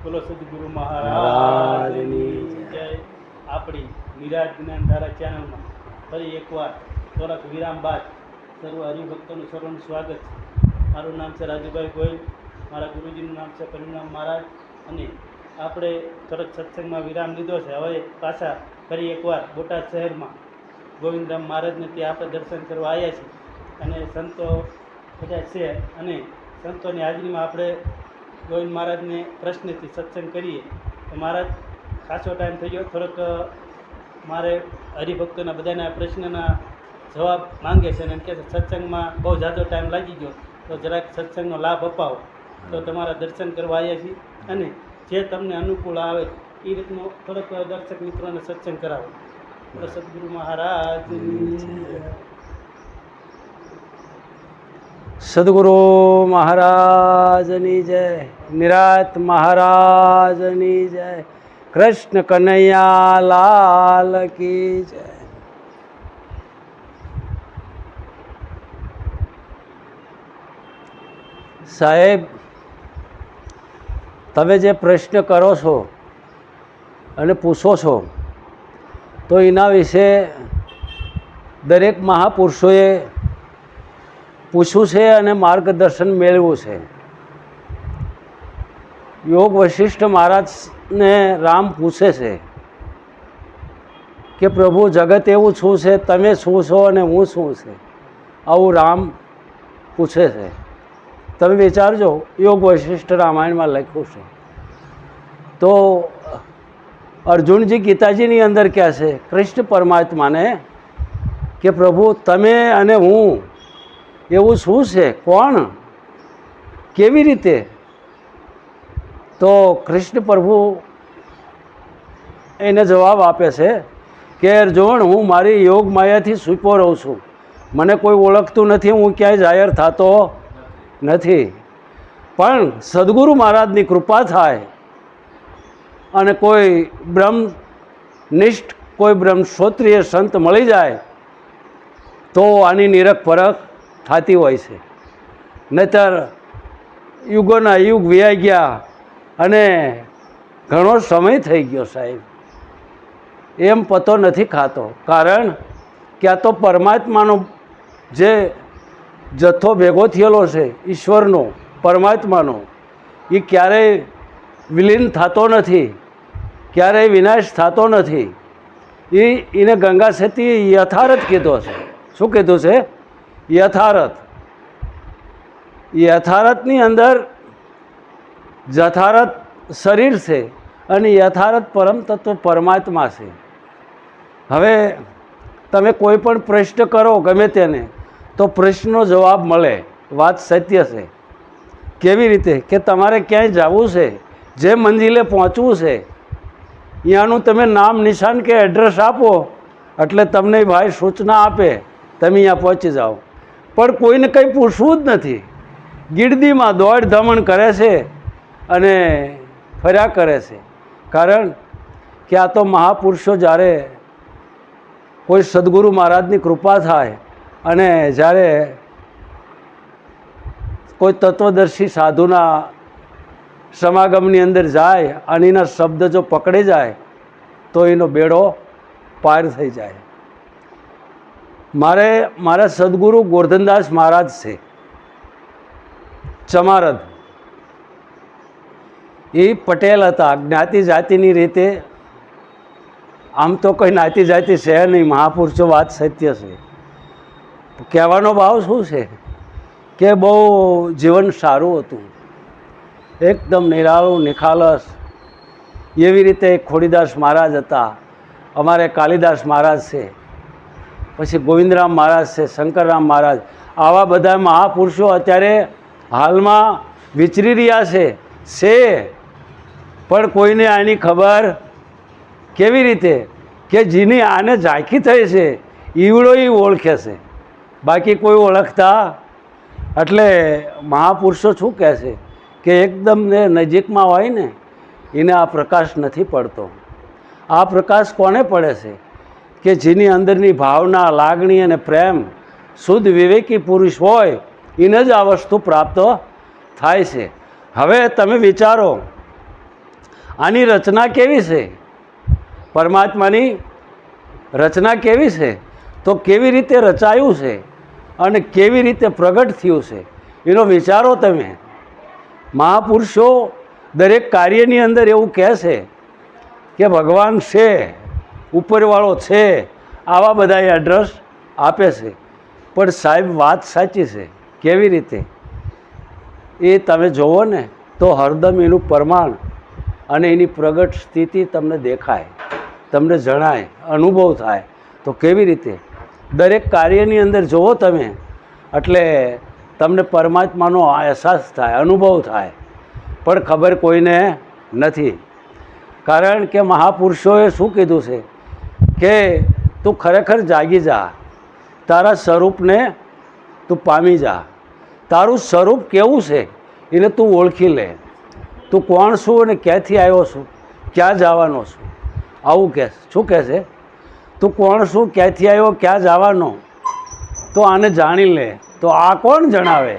બોલો સદગુરુ મહારાજની જય. આપણી નિરાજ જ્ઞાનધારા ચેનલમાં ફરી એકવાર થોડાક વિરામ બાદ સર્વ હરિભક્તોનું સર્વનું સ્વાગત છે. મારું નામ છે રાજુભાઈ ગોયલ, મારા ગુરુજીનું નામ છે પરિણામ મહારાજ. અને આપણે થોડોક સત્સંગમાં વિરામ લીધો છે. હવે પાછા ફરી એકવાર બોટાદ શહેરમાં ગોવિંદરામ મહારાજને ત્યાં આપણે દર્શન કરવા આવ્યા છીએ. અને સંતો બધા છે અને સંતોની હાજરીમાં આપણે ગોવિંદ મહારાજને પ્રશ્નથી સત્સંગ કરીએ. તો મહારાજ ખાસો ટાઈમ થઈ ગયો, થોડોક મારે હરિભક્તોના બધાના પ્રશ્નના જવાબ માંગે છે અને એમ કહે છે સત્સંગમાં બહુ ઝાઝો ટાઈમ લાગી ગયો, તો જરાક સત્સંગનો લાભ અપાવો. તો તમારા દર્શન કરવા આવ્યા છીએ અને જે તમને અનુકૂળ આવે એ રીતનો થોડોક દર્શક મિત્રોને સત્સંગ કરાવો. તો સદગુરુ મહારાજ સદગુરુ મહારાજની જય, નિરાત મહારાજની જય, કૃષ્ણ કનૈયા લાલ કી જય. સાહેબ, તમે જે પ્રશ્ન કરો છો અને પૂછો છો તો એના વિશે દરેક મહાપુરુષોએ પૂછવું છે અને માર્ગદર્શન મેળવવું છે. યોગ વશિષ્ઠ મહારાજને રામ પૂછે છે કે પ્રભુ જગત એવું શું છે, તમે શું છો અને હું શું છે, આવું રામ પૂછે છે. તમે વિચારજો, યોગ વશિષ્ઠ રામાયણમાં લખ્યું છે. તો અર્જુનજી ગીતાજીની અંદર કહે છે કૃષ્ણ પરમાત્માને કે પ્રભુ તમે અને હું એવું શું છે, કોણ, કેવી રીતે? તો કૃષ્ણ પ્રભુ એને જવાબ આપે છે કે અર્જુન, હું મારી યોગ માયાથી સૂપો રહું છું, મને કોઈ ઓળખતું નથી, હું ક્યાંય જાહેર થતો નથી. પણ સદગુરુ મહારાજની કૃપા થાય અને કોઈ બ્રહ્મનિષ્ઠ, કોઈ બ્રહ્મશ્રોત્રિય સંત મળી જાય તો આની નિરખ પરખ થતી હોય છે. નહીતર યુગોના યુગ વ્યાઈ ગયા અને ઘણો સમય થઈ ગયો સાહેબ, એમ પતો નથી ખાતો. કારણ કે આ તો પરમાત્માનો જે જથ્થો ભેગો થયેલો છે, ઈશ્વરનો, પરમાત્માનો, એ ક્યારેય વિલીન થતો નથી, ક્યારેય વિનાશ થતો નથી. એને ગંગા સતી યથાર્થ કીધો છે. શું કીધું છે? યથાર્થ. યથાર્થની અંદર જથાર્થ શરીર છે અને યથાર્થ પરમ તત્વ પરમાત્મા છે. હવે તમે કોઈ પણ પ્રશ્ન કરો ગમે તેને તો પ્રશ્નનો જવાબ મળે. વાત સત્ય છે. કેવી રીતે? કે તમારે ક્યાંય જવું છે, જે મંજિલે પહોંચવું છે, ત્યાંનું તમે નામ નિશાન કે એડ્રેસ આપો એટલે તમને ભાઈ સૂચના આપે, તમે ત્યાં પહોંચી જાઓ. પણ કોઈને કંઈ પૂછવું જ નથી, ગીરદીમાં દોડ ધમણ કરે છે અને ફર્યા કરે છે. કારણ કે આ તો મહાપુરુષો જ્યારે કોઈ સદગુરુ મહારાજની કૃપા થાય અને જ્યારે કોઈ તત્વદર્શી સાધુના સમાગમની અંદર જાય અને એના શબ્દ જો પકડી જાય તો એનો બેડો પાર થઈ જાય. મારા સદગુરુ ગોરધનદાસ મહારાજ છે, ચમારદ. એ પટેલ હતા, જ્ઞાતિ જાતિની રીતે. આમ તો કોઈ જ્ઞાતિ જાતિ છે નહીં, મહાપુરુષો વાત સત્ય છે. કહેવાનો ભાવ શું છે કે બહુ જીવન સારું હતું, એકદમ નિરાળું, નિખાલસ. એવી રીતે ખોડીદાસ મહારાજ હતા, અમારે કાલિદાસ મહારાજ છે, પછી ગોવિંદરામ મહારાજ છે, શંકરરામ મહારાજ. આવા બધા મહાપુરુષો અત્યારે હાલમાં વિચરી રહ્યા છે. પણ કોઈને આની ખબર કેવી રીતે? કે જેની આને ઝાંખી થઈ છે ઈવડો એ ઓળખે છે, બાકી કોઈ ઓળખતા. એટલે મહાપુરુષો શું કહે છે કે એકદમ નજીકમાં હોય ને એને આ પ્રકાશ નથી પડતો. આ પ્રકાશ કોને પડે છે? કે જેની અંદરની ભાવના, લાગણી અને પ્રેમ શુદ્ધ વિવેકી પુરુષ હોય એને જ આ વસ્તુ પ્રાપ્ત થાય છે. હવે તમે વિચારો આની રચના કેવી છે? પરમાત્માની રચના કેવી છે? તો કેવી રીતે રચાયું છે અને કેવી રીતે પ્રગટ થયું છે એનો વિચારો તમે. મહાપુરુષો દરેક કાર્યની અંદર એવું કહે છે કે ભગવાન છે, ઉપરવાળો છે, આવા બધા એડ્રેસ આપે છે. પણ સાહેબ વાત સાચી છે. કેવી રીતે એ તમે જુઓ ને તો હરદમ એનું પ્રમાણ અને એની પ્રગટ સ્થિતિ તમને દેખાય, તમને જણાય, અનુભવ થાય. તો કેવી રીતે દરેક કાર્યની અંદર જુઓ તમે એટલે તમને પરમાત્માનો અહેસાસ થાય, અનુભવ થાય. પણ ખબર કોઈને નથી. કારણ કે મહાપુરુષોએ શું કીધું છે કે તું ખરેખર જાગી જા, તારા સ્વરૂપને તું પામી જા. તારું સ્વરૂપ કેવું છે એને તું ઓળખી લે. તું કોણ છું અને ક્યાંથી આવ્યો છું, ક્યાં જવાનો છું, આવું કહે. શું કહે છે? તું કોણ છું, ક્યાંથી આવ્યો, ક્યાં જવાનો, તો આને જાણી લે. તો આ કોણ જણાવે?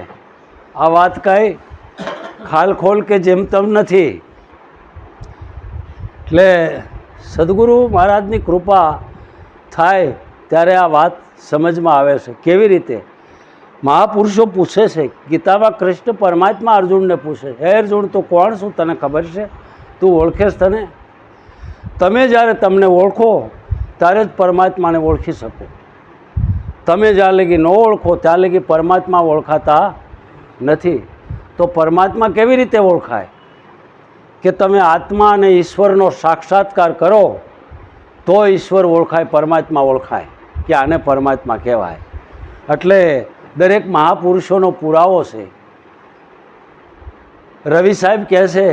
આ વાત કાંઈ ખાલખોલ કે જેમ તેમ નથી. એટલે સદગુરુ મહારાજની કૃપા થાય ત્યારે આ વાત સમજમાં આવે છે. કેવી રીતે મહાપુરુષો પૂછે છે, ગીતામાં કૃષ્ણ પરમાત્મા અર્જુનને પૂછે, હે અર્જુન તું કોણ છું, તને ખબર છે? તું ઓળખેશ? તને તમે જ્યારે તમને ઓળખો ત્યારે જ પરમાત્માને ઓળખી શકો. તમે જ્યાં લગી ન ઓળખો ત્યાં લગી પરમાત્મા ઓળખાતા નથી. તો પરમાત્મા કેવી રીતે ઓળખાય? કે તમે આત્મા અને ઈશ્વરનો સાક્ષાત્કાર કરો તો ઈશ્વર ઓળખાય, પરમાત્મા ઓળખાય, કે આને પરમાત્મા કહેવાય. એટલે દરેક મહાપુરુષોનો પુરાવો છે. રવિ સાહેબ કહે છે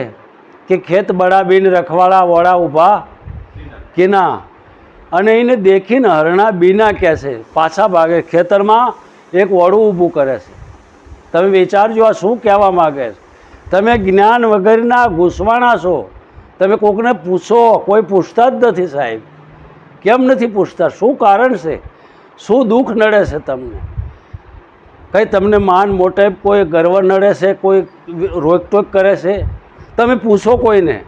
કે ખેત બડા બિન રખવાડા વડા ઊભા કિના, અને એને દેખીને હરણા બીના કહે છે. પાછા ભાગે ખેતરમાં એક વડું ઊભું કરે છે. તમે વિચારજો આ શું કહેવા માગે છે. તમે જ્ઞાન વગરના ઘૂસવાણા છો. તમે કોકને પૂછો, કોઈ પૂછતા જ નથી સાહેબ. કેમ નથી પૂછતા? શું કારણ છે? શું દુઃખ નડે છે તમને? કંઈ તમને માન મોટેપ, કોઈ ગર્વ નડે છે, કોઈ રોકટોક કરે છે? તમે પૂછો કોઈને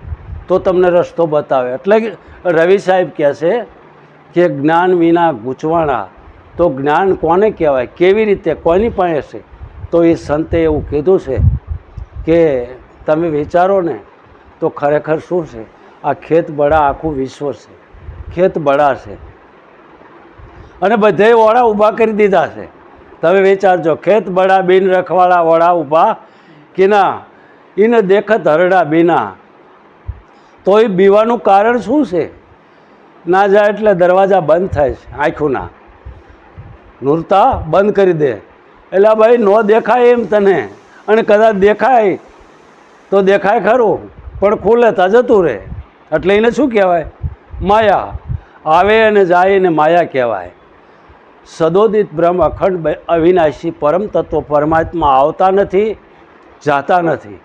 તો તમને રસ્તો બતાવે. એટલે રવિ સાહેબ કહે છે કે જ્ઞાન વિના ગૂંચવાણા. તો જ્ઞાન કોને કહેવાય? કેવી રીતે? કોની પાસે છે? તો એ સંતે એવું કીધું છે કે તમે વિચારો ને તો ખરેખર શું છે? આ ખેત બળા આખું વિશ્વ છે. ખેત બળા છે અને બધે વડા ઊભા કરી દીધા છે. તમે વિચારજો, ખેત બળા બિન રખવાડા વડા ઊભા કિના, એને દેખત હરડા બીના. તો એ બીવાનું કારણ શું છે? ના જાય એટલે દરવાજા બંધ થાય છે, આંખોના નૂરતા બંધ કરી દે. એટલે ભાઈ ન દેખાય એમ તને, અને કદાચ દેખાય તો દેખાય ખરું પણ ખુલે તા જતું રહે. એટલે એને શું કહેવાય? માયા. આવે અને જાય એને માયા કહેવાય. સદોદિત બ્રહ્મ અખંડ અવિનાશી પરમ તત્વ પરમાત્મા આવતા નથી, જાતા નથી.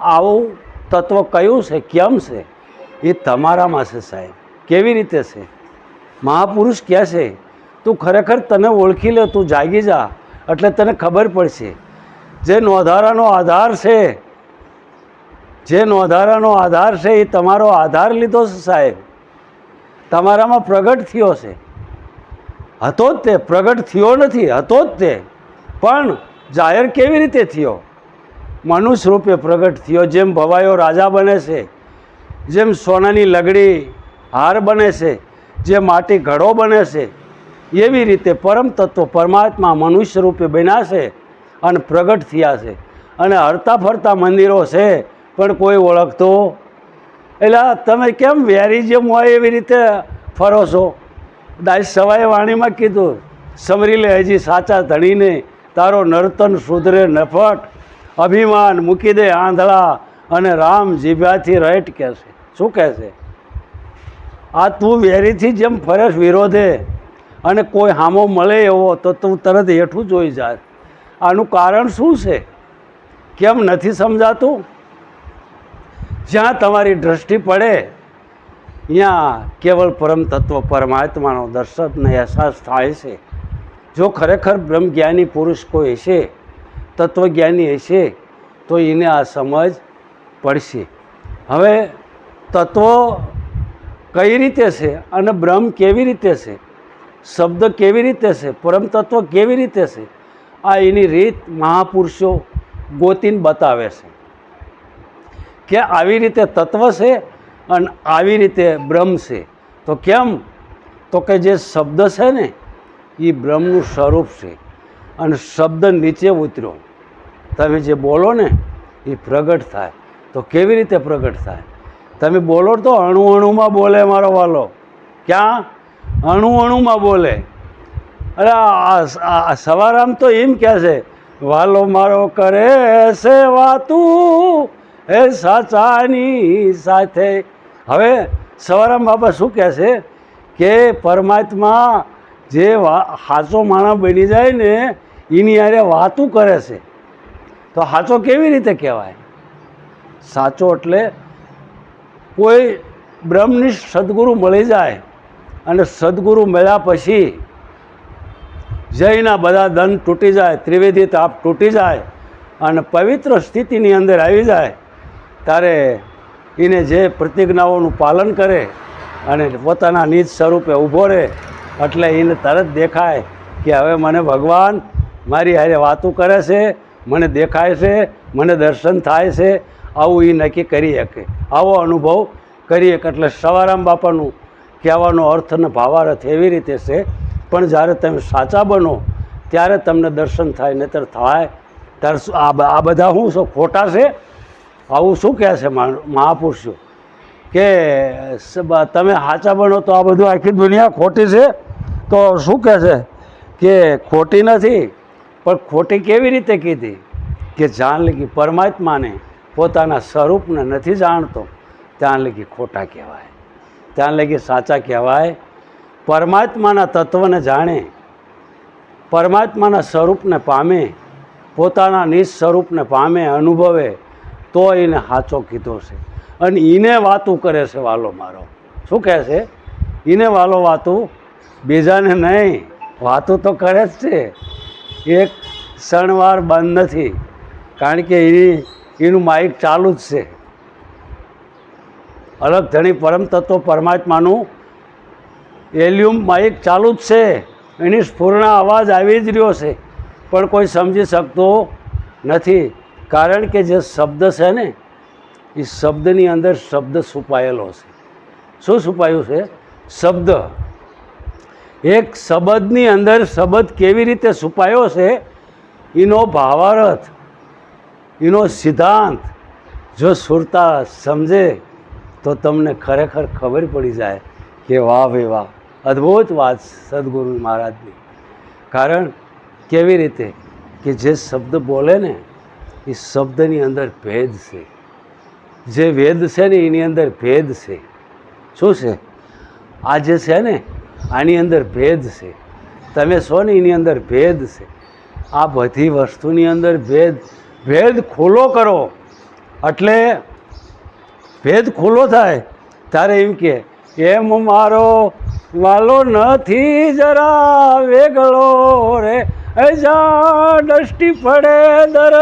આવું તત્વ કયું છે, કેમ છે? એ તમારામાં છે સાહેબ. કેવી રીતે છે? મહાપુરુષ કહે છે તું ખરેખર તને ઓળખી લે, તું જાગી જા એટલે તને ખબર પડશે. જે નોંધારાનો આધાર છે, જે નોંધારાનો આધાર છે એ તમારો આધાર લીધો છે સાહેબ. તમારામાં પ્રગટ થયો છે. હતો જ તે, પ્રગટ થયો નથી, હતો જ તે. પણ જાહેર કેવી રીતે થયો? મનુષ્ય રૂપે પ્રગટ થયો. જેમ ભવાયો રાજા બને છે, જેમ સોનાની લગડી હાર બને છે, જે માટી ઘડો બને છે, એવી રીતે પરમ તત્વ પરમાત્મા મનુષ્ય રૂપે બન્યા છે અને પ્રગટ થયા છે. અને હરતા ફરતા મંદિરો છે પણ કોઈ ઓળખતો. એટલે તમે કેમ વેરી જેમ હોય એવી રીતે ફરો છો? દાસ સવાય વાણીમાં કીધું, સમરી લે હજી સાચા ધણીને, તારો નર્તન સુધરે નફટ, અભિમાન મૂકી દે આંધળા, અને રામ જીભ્યાથી રટ કહે છે. શું કહે છે? આ તું વેરીથી જેમ ફરે વિરોધે અને કોઈ હામો મળે એવો તો તું તરત હેઠું જોઈ જાય. આનું કારણ શું છે? કેમ નથી સમજાતું? જ્યાં તમારી દ્રષ્ટિ પડે ત્યાં કેવળ પરમ તત્વ પરમાત્માનો દર્શનનો અહેસાસ થાય છે. જો ખરેખર બ્રહ્મજ્ઞાની પુરુષ કોઈ હશે, તત્વજ્ઞાની હશે, તો એને આ સમજ પડશે. હવે તત્વો કઈ રીતે છે અને બ્રહ્મ કેવી રીતે છે, શબ્દ કેવી રીતે છે, પરમ તત્વ કેવી રીતે છે, આ એની રીત મહાપુરુષો ગોતીને બતાવે છે કે આવી રીતે તત્વ છે અને આવી રીતે બ્રહ્મ છે. તો કેમ? તો કે જે શબ્દ છે ને એ બ્રહ્મનું સ્વરૂપ છે અને શબ્દ નીચે ઉતર્યો, તમે જે બોલો ને એ પ્રગટ થાય. તો કેવી રીતે પ્રગટ થાય? તમે બોલો તો અણુ અણુમાં બોલે મારો વાલો. ક્યાં? અણુ અણુમાં બોલે. અરે આ સવારામ તો એમ કહે છે, વાલો મારો કરે છે વાતું એ સાચાની સાથે. હવે સવારામ બાબા શું કહે છે કે પરમાત્મા જે સાચો માણસ બની જાય ને એની હારે વાતું કરે છે. તો સાચો કેવી રીતે કહેવાય? સાચો એટલે કોઈ બ્રહ્મનિષ્ઠ સદગુરુ મળી જાય અને સદગુરુ મળ્યા પછી જયના બધા દંડ તૂટી જાય, ત્રિવેદી તાપ તૂટી જાય અને પવિત્ર સ્થિતિની અંદર આવી જાય ત્યારે એને જે પ્રતિજ્ઞાઓનું પાલન કરે અને પોતાના નિજ સ્વરૂપે ઊભો રહે એટલે એને તરત દેખાય કે હવે મને ભગવાન મારી હારે વાતું કરે છે, મને દેખાય છે, મને દર્શન થાય છે. આવું એ નક્કી કરી શકે, આવો અનુભવ કરી શકે. એટલે સવારામ બાપાનું કહેવાનો અર્થ અને ભાવાર્થ એવી રીતે છે. પણ જ્યારે તમે સાચા બનો ત્યારે તમને દર્શન થાય, નહીતર થાય ત્યારે આ બધા શું છે? ખોટા છે. આવું શું કહે છે મહાપુરુષો કે તમે સાચા બનો તો આ બધું આખી દુનિયા ખોટી છે. તો શું કહે છે કે ખોટી નથી, પણ ખોટી કેવી રીતે કીધી? કે જાણ લગી પરમાત્માને પોતાના સ્વરૂપને નથી જાણતો ત્યાં લગી ખોટા કહેવાય, ત્યાં લગી સાચા કહેવાય. પરમાત્માના તત્વને જાણે, પરમાત્માના સ્વરૂપને પામે, પોતાના નિજ સ્વરૂપને પામે, અનુભવે તો એને સાચો કીધો છે. અને એને વાતું કરે છે વાલો મારો. શું કહે છે? એને વાલો વાતું, બીજાને નહીં. વાતું તો કરે જ છે, એક ક્ષણવાર બંધ નથી, કારણ કે એનું માઇક ચાલુ જ છે. અલગ ધણી પરમ તત્વ પરમાત્માનું એલ્યુમ માઇક ચાલુ જ છે, એની સ્ફૂર્ણ અવાજ આવી જ રહ્યો છે, પણ કોઈ સમજી શકતો નથી. કારણ કે જે શબ્દ છે ને એ શબ્દની અંદર શબ્દ છુપાયેલો છે. શું છુપાયું છે? શબ્દ. એક શબ્દની અંદર શબ્દ કેવી રીતે છુપાયો છે એનો ભાવાર્થ, એનો સિદ્ધાંત જો સુરતા સમજે તો તમને ખરેખર ખબર પડી જાય કે વાહ ભાઈ વાહ, અદ્ભુત વાત સદગુરુ મહારાજની. કારણ કેવી રીતે કે જે શબ્દ બોલે ને એ શબ્દની અંદર ભેદ છે. જે વેદ છે ને એની અંદર ભેદ છે. શું છે? આ જે છે ને આની અંદર ભેદ છે. તમે છો ને એની અંદર ભેદ છે. આ બધી વસ્તુની અંદર ભેદ ખુલ્લો કરો એટલે ભેદ ખુલ્લો થાય ત્યારે એમ કે એમ મારો વાલો નથી જરા વેગળો રે, જા દષ્ટિ પડે દર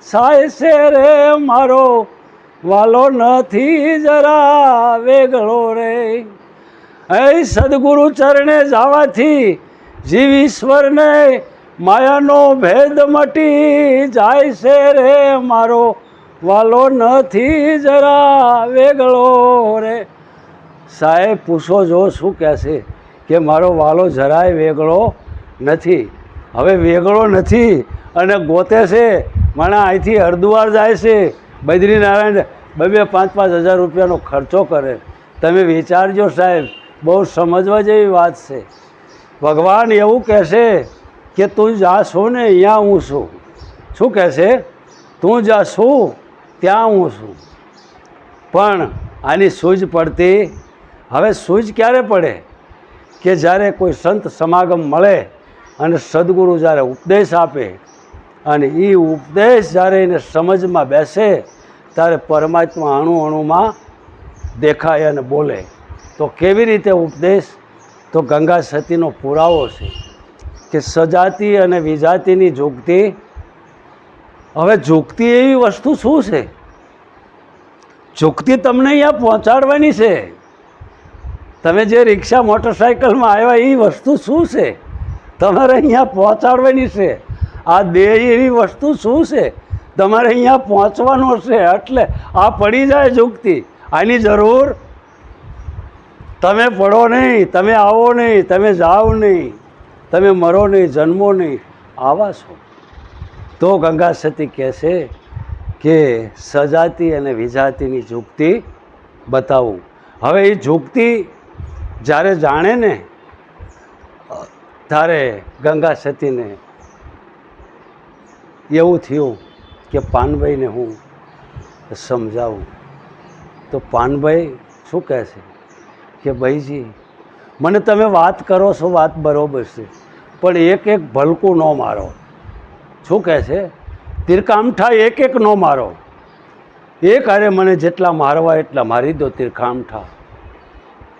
સાય છે રે, મારો વાલો નથી જરા વેગળો રે. એ સદગુરુ ચરણે જવાથી જીવ ઈશ્વરને માયાનો ભેદ મટી જાય છે રે, મારો વાલો નથી જરા વેગળો રે. સાહેબ પૂછો જો શું કહે છે કે મારો વાલો જરાય વેગળો નથી. હવે વેગળો નથી અને ગોતે છે, મને અહીંથી હરિદ્વાર જાય છે, બદ્રીનારાયણ 2-5 હજાર રૂપિયાનો ખર્ચો કરે. તમે વિચારજો સાહેબ, બહુ સમજવા જેવી વાત છે. ભગવાન એવું કહેશે કે તું જાશો ને અહીંયા હું છું. શું કહેશે? તું જાશું ત્યાં હું છું. પણ આની સૂઝ પડતી. હવે સૂઝ ક્યારે પડે? કે જ્યારે કોઈ સંત સમાગમ મળે અને સદગુરુ જ્યારે ઉપદેશ આપે અને એ ઉપદેશ જ્યારે એને સમજમાં બેસે ત્યારે પરમાત્મા અણુ અણુમાં દેખાય અને બોલે. તો કેવી રીતે ઉપદેશ? તો ગંગા સતીનો પુરાવો છે કે સજાતિ અને વિજાતિની જોગતી. હવે જોગતી એવી વસ્તુ શું છે? ઝુકતી તમને અહીંયા પહોંચાડવાની છે. તમે જે રિક્ષા મોટરસાઇકલમાં આવ્યા એ વસ્તુ શું છે? તમારે અહીંયા પહોંચાડવાની છે. આ દેહ એવી વસ્તુ શું છે? તમારે અહીંયા પહોંચવાનો છે. એટલે આ પડી જાય ઝુકતી, આની જરૂર તમે પડો નહીં, તમે આવો નહીં, તમે જાઓ નહીં, તમે મરો નહીં, જન્મો નહીં, આવા છો. તો ગંગા સતી કહે છે કે સજાતી અને વિજાતીની ઝુકતી બતાવું. હવે એ ઝુકતી જ્યારે જાણે ને ત્યારે ગંગા સતીને એવું થયું કે પાનભાઈને હું સમજાવું. તો પાનભાઈ શું કહે છે કે ભાઈજી મને તમે વાત કરો છો, વાત બરાબર છે, પણ એક એક ભલકું ન મારો. શું કહે છે? તીરકામઠા એક એક ન મારો. એક હારે મને જેટલા મારવા એટલા મારી દો તીરકામઠા,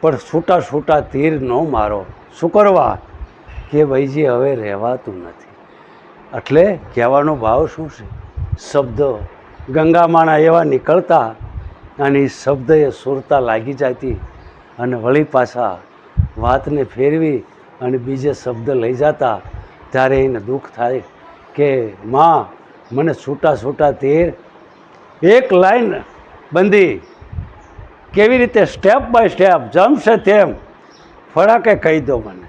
પણ છૂટા છૂટા તીર ન મારો. શું કરવા? કે ભાઈજી હવે રહેવાતું નથી. એટલે કહેવાનો ભાવ શું છે? શબ્દ ગંગામાના એવા નીકળતા અને એ શબ્દ એ સુરતા લાગી જતી અને વળી પાછા વાતને ફેરવી અને બીજે શબ્દ લઈ જતા, ત્યારે એને દુઃખ થાય કે માં મને છૂટા છૂટા તીર એક લાઈન બંધી કેવી રીતે સ્ટેપ બાય સ્ટેપ જમશે તેમ ફળાકે કહી દો મને,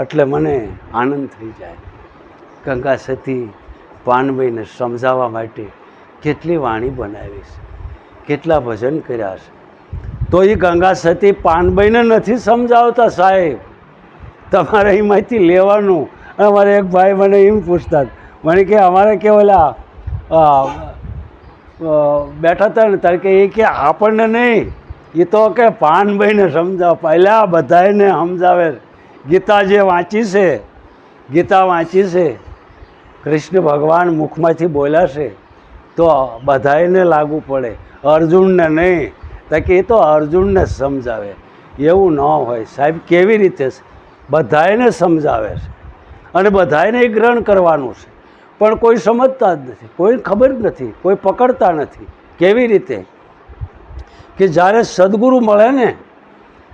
એટલે મને આનંદ થઈ જાય. ગંગા સતી પાનભાઈને સમજાવવા માટે કેટલી વાણી બનાવી છે, કેટલા ભજન કર્યા છે. તો એ ગંગા સતી પાનભાઈને નથી સમજાવતા સાહેબ, તમારે એમાંથી લેવાનું. અમારે એક ભાઈ મને એમ પૂછતા, મને કે અમારે કે ઓલા બેઠા હતા ને ત્યારે કે એ કે આપણને નહીં, એ તો કે પાનભાઈને સમજાવ. પહેલાં બધાને સમજાવે. ગીતા જે વાંચી છે, ગીતા વાંચી છે, કૃષ્ણ ભગવાન મુખમાંથી બોલ્યા છે તો બધાને લાગુ પડે, અર્જુનને નહીં. તો કે એ તો અર્જુનને સમજાવે. એવું ન હોય સાહેબ. કેવી રીતે છે? બધાને સમજાવે છે અને બધાને ગ્રહણ કરવાનું છે, પણ કોઈ સમજતા જ નથી, કોઈ ખબર જ નથી, કોઈ પકડતા નથી. કેવી રીતે? કે જ્યારે સદગુરુ મળે ને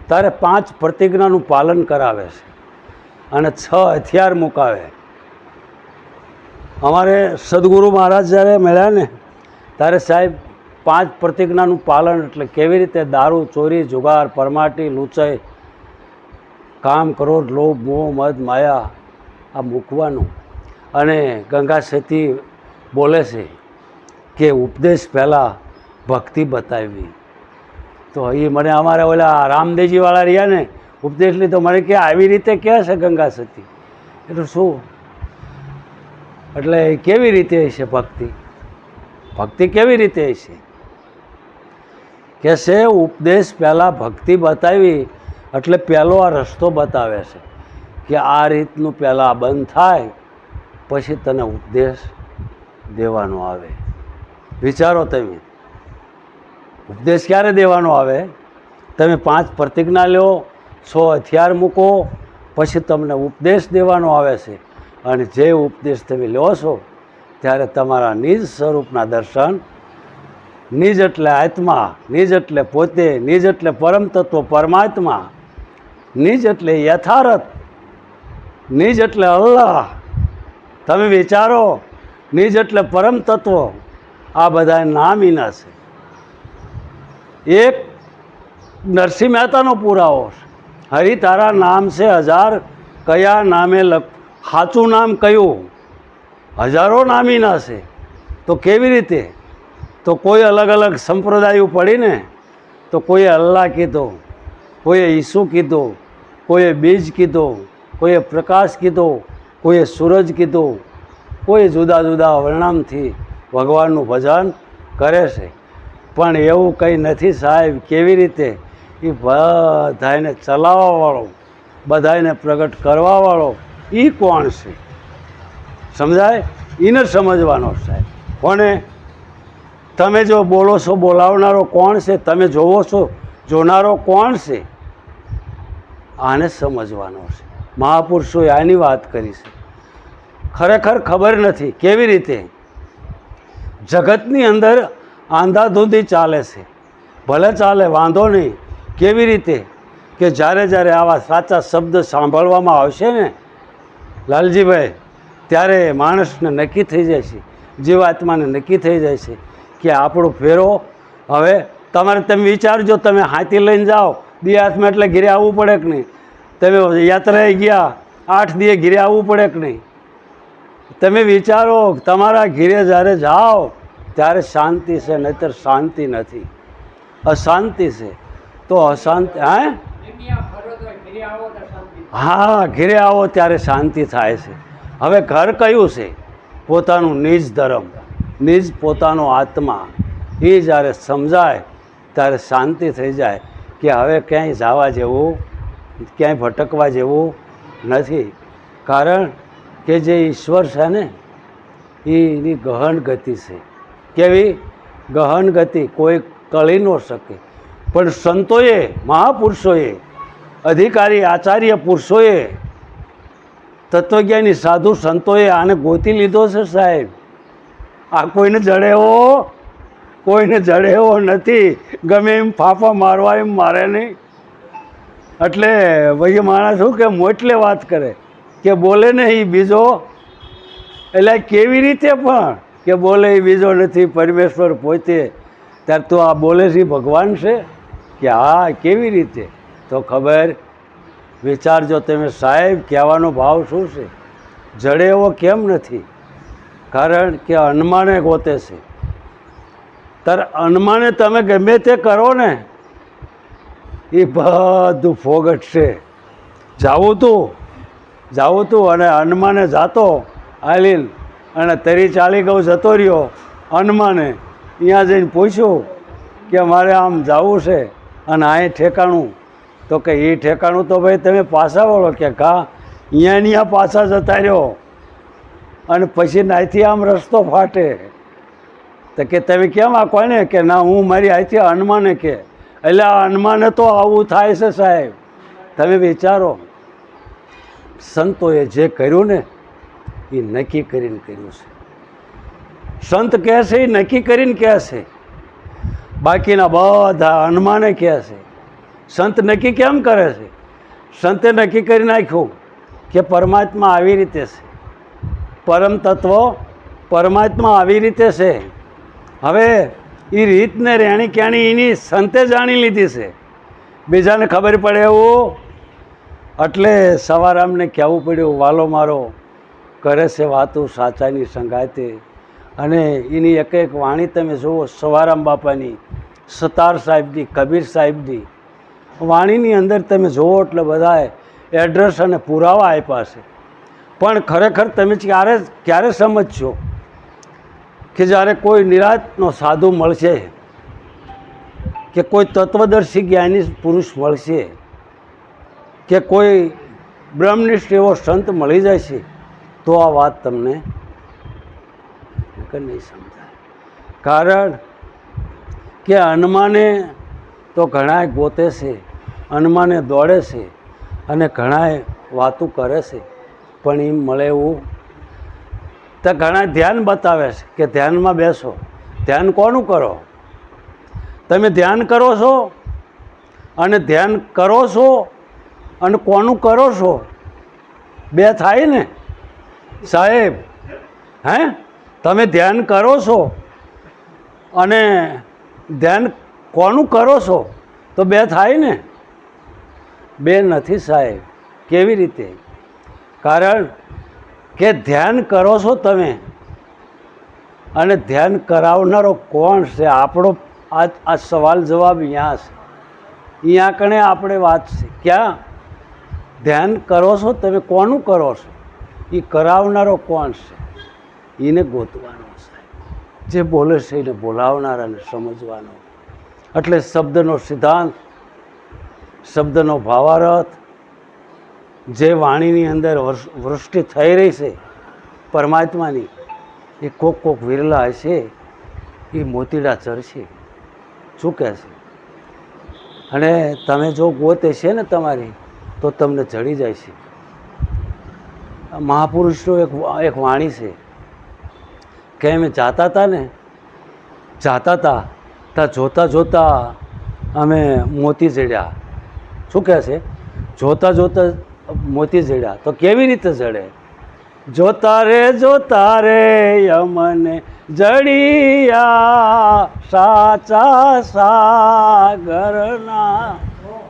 ત્યારે 5 પ્રતિજ્ઞાનું પાલન કરાવે છે અને 6 હથિયાર મુકાવે. અમારે સદગુરુ મહારાજ જ્યારે મળ્યા ને ત્યારે સાહેબ 5 પ્રતિજ્ઞાનું પાલન એટલે કેવી રીતે? દારૂ, ચોરી, જુગાર, પરમાટી, લૂંચાઈ, કામ, ક્રોધ, લોભ, મોહ, મદ, માયા આ મૂકવાનું. અને ગંગા સતી બોલે છે કે ઉપદેશ પહેલાં ભક્તિ બતાવી. તો એ મને અમારે ઓલા રામદેવજીવાળા રહ્યા ને ઉપદેશ લીધો, મને કે આવી રીતે કહે છે ગંગા સતી. એટલે શું? એટલે કેવી રીતે હશે ભક્તિ? ભક્તિ કેવી રીતે હશે? કે છે ઉપદેશ પહેલાં ભક્તિ બતાવી એટલે પહેલો આ રસ્તો બતાવે છે કે આ રીતનું પહેલાં બંધ થાય પછી તને ઉપદેશ દેવાનો આવે. વિચારો તમે, ઉપદેશ ક્યારે દેવાનો આવે? તમે 5 પ્રતિજ્ઞા લો, 6 હથિયાર મૂકો, પછી તમને ઉપદેશ દેવાનો આવે છે. અને જે ઉપદેશ તમે લો છો ત્યારે તમારા નિજ સ્વરૂપના દર્શન, નિજ એટલે આત્મા, નિજ એટલે પોતે, નિજ એટલે પરમ તત્વ પરમાત્મા, નિજ એટલે યથાર્થ, નિજ એટલે અલ્લાહ. તમે વિચારો, નિજ એટલે પરમ તત્વ. આ બધા નામ એના છે. એક નરસિંહ મહેતાનો પુરાવો છે, હરિ તારા નામ છે 1000, કયા નામે સાચું નામ કયું? હજારો નામ એના છે. તો કેવી રીતે? તો કોઈ અલગ અલગ સંપ્રદાયો પડીને તો કોઈએ અલ્લાહ કીધો, કોઈએ ઈસુ કીધો, કોઈએ બીજ કીધો, કોઈએ પ્રકાશ કીધો, કોઈએ સૂરજ કીધો, કોઈ જુદા જુદા વર્ણામથી ભગવાનનું ભજન કરે છે. પણ એવું કંઈ નથી સાહેબ. કેવી રીતે? એ બધાને ચલાવવાવાળો, બધાને પ્રગટ કરવાવાળો એ કોણ છે? સમજાય? એને સમજવાનો સાહેબ. કોને? તમે જો બોલો છો બોલાવનારો કોણ છે? તમે જોવો છો જોનારો કોણ છે? આને સમજવાનો છે. મહાપુરુષોએ આની વાત કરી છે. ખરેખર ખબર નથી. કેવી રીતે? જગતની અંદર આંધાધૂંધી ચાલે છે. ભલે ચાલે, વાંધો નહીં. કેવી રીતે કે જ્યારે જ્યારે આવા સાચા શબ્દ સાંભળવામાં આવશે ને લાલજીભાઈ, ત્યારે માણસને નક્કી થઈ જાય છે, જીવાત્માને નક્કી થઈ જાય છે કે આપણો ફેરો હવે તમારે તમે વિચારજો, તમે હાથી લઈને જાઓ દિયાતમાં એટલે ઘીરે આવવું પડે કે નહીં? તમે યાત્રાએ ગયા 8 દિવસ ઘીરે આવવું પડે કે નહીં? તમે વિચારો, તમારા ઘીરે જ્યારે જાઓ ત્યારે શાંતિ છે, નહીંતર શાંતિ નથી, અશાંતિ છે. તો અશાંતિ હા, ઘીરે આવો ત્યારે શાંતિ થાય છે. હવે ઘર કયું છે? પોતાનું નિજ ધર્મ, નિજ પોતાનો આત્મા. એ જ્યારે સમજાય ત્યારે શાંતિ થઈ જાય કે હવે ક્યાંય જવા જેવું, ક્યાંય ભટકવા જેવું નથી. કારણ કે જે ઈશ્વર છે ને એની ગહન ગતિ છે. કેવી ગહન ગતિ? કોઈ કળી ન શકે. પણ સંતોએ, મહાપુરુષોએ, અધિકારી આચાર્ય પુરુષોએ, તત્વજ્ઞાની સાધુ સંતોએ આને ગોતી લીધો છે સાહેબ. આ કોઈને જડે એવો નથી. ગમે એમ ફાફા મારવા એમ મારે નહીં. એટલે ભાઈ માણસ શું કે મોટલે વાત કરે કે બોલે ને એ બીજો, એટલે કેવી રીતે પણ કે બોલે એ બીજો નથી, પરમેશ્વર પોતે. ત્યારે તો આ બોલે છે ભગવાન છે કે હા? કેવી રીતે? તો ખબર વિચારજો તમે સાહેબ, કહેવાનો ભાવ શું છે? જડે એવો કેમ નથી? કારણ કે અનમાને ગોતે છે. ત્યારે અનમાને તમે ગમે તે કરો ને એ બધું ફોગટ છે. જાવું તું અને અનમાને જાતો હાલીને અને તરી ચાલી ગયો જતો રહ્યો અનમાને. અહીંયા જઈને પૂછ્યું કે મારે આમ જવું છે અને અહીં ઠેકાણું, તો કે એ ઠેકાણું તો ભાઈ તમે પાછા વળો કે કા અહીંયા પાછા જતા રહ્યો અને પછી નાહીથી આમ રસ્તો ફાટે. તો કે તમે કેમ આ કોને? કે ના, હું મારી અહીંથી અનમાને કે. એટલે આ અનમાને તો આવું થાય છે સાહેબ. તમે વિચારો, સંતોએ જે કર્યું ને એ નક્કી કરીને કર્યું છે. સંત કહે છે એ નક્કી કરીને કહે છે, બાકીના બધા અનમાને કહે છે. સંત નક્કી કેમ કરે છે? સંતે નક્કી કરી નાખ્યું કે પરમાત્મા આવી રીતે છે, પરમ તત્વ પરમાત્મા આવી રીતે છે. હવે એ રીતને રહેણી કહેણી એની સંતે જાણી લીધી છે, બીજાને ખબર પડે એવું. એટલે સવારામને કહેવું પડ્યું, વાલો મારો કરે છે વાતું સાચાની સંગાતે. અને એની એક એક વાણી તમે જુઓ, સવારામ બાપાની, સતાર સાહેબની, કબીર સાહેબની વાણીની અંદર તમે જુઓ એટલે બધાએ એડ્રેસ અને પુરાવા આપ્યા છે. પણ ખરેખર તમે ક્યારે સમજશો કે જ્યારે કોઈ નિરાંતનો સાધુ મળશે કે કોઈ તત્વદર્શી જ્ઞાની પુરુષ મળશે કે કોઈ બ્રહ્મનિષ્ઠ એવો સંત મળી જાય છે, તો આ વાત તમને નહીં સમજાય. કારણ કે અનમાને તો ઘણાય ગોતે છે, અનમાને દોડે છે અને ઘણાય વાતું કરે છે, પણ એમ મળે એવું તો ઘણા ધ્યાન બતાવે છે કે ધ્યાનમાં બેસો. ધ્યાન કોનું કરો? તમે ધ્યાન કરો છો અને ધ્યાન કરો છો અને કોનું કરો છો? બે થાય ને સાહેબ? હે, તમે ધ્યાન કરો છો અને ધ્યાન કોનું કરો છો? તો બે થાય ને? બે નથી સાહેબ. કેવી રીતે? કારણ કે ધ્યાન કરો છો તમે અને ધ્યાન કરાવનારો કોણ છે? આપણો આ સવાલ જવાબ અહીંયા છે, અહીંયા કણે આપણે વાત છે. ક્યાં? ધ્યાન કરો છો તમે, કોનું કરો છો? એ કરાવનારો કોણ છે? એને ગોતવાનો છે. જે બોલે છે એને બોલાવનારાને સમજવાનો. એટલે શબ્દનો સિદ્ધાંત, શબ્દનો ભાવાર્થ, જે વાણીની અંદર વૃષ્ટિ થઈ રહી છે પરમાત્માની, એ કોક વિરલા હશે એ મોતીડા ચરશે. શું કહે છે? અને તમે જો ગોત હશે ને તમારી, તો તમને જડી જાય છે. મહાપુરુષનો એક વાણી છે કે અમે જાતા હતા ત્યાં જોતાં જોતાં અમે મોતી જડ્યા. શું કહે છે? જોતા જોતા મોતી જડ્યા. તો કેવી રીતે જડે? જોતા રે યમને જડિયા સાચા સાગરના.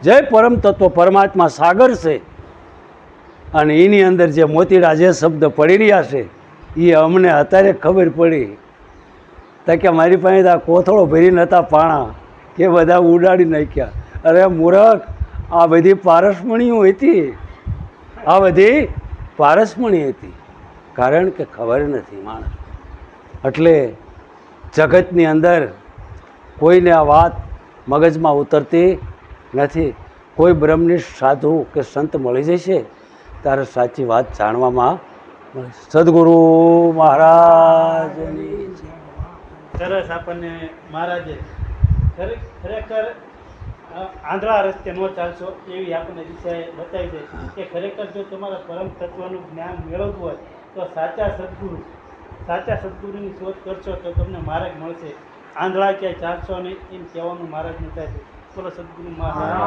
જય પરમ તત્વ પરમાત્મા સાગર છે અને એની અંદર જે મોતીડા જે શબ્દ પડી રહ્યા છે એ અમને અત્યારે ખબર પડી. તો કે મારી પાસે આ કોથળો ભરીને હતા પાણા કે બધા ઉડાડી નાખ્યા. અરે મૂરખ, આ બધી પારસમણીઓ હતી, આ બધી પારસમણી હતી. કારણ કે ખબર નથી માણસ. એટલે જગતની અંદર કોઈને આ વાત મગજમાં ઉતરતી નથી. કોઈ બ્રહ્મનિષ્ઠ સાધુ કે સંત મળી જશે ત્યારે સાચી વાત જાણવામાં મળે. સદગુરુ મહારાજની જય. સરસ આપણને મહારાજે ખરેખર આંધળા રસ્તે ન ચાલશો એવી આપણને દિશાએ બતાવી છે કે ખરેખર જો તમારા પરમ તત્વનું જ્ઞાન મેળવવું હોય તો સાચા સદગુરુની શોધ કરશો તો તમને માર્ગ મળશે. આંધળા ક્યાંય ચાલશો નહીં એમ કહેવાનું મહારાજનું થાય છે. બોલો સદગુરુ મહારાજ.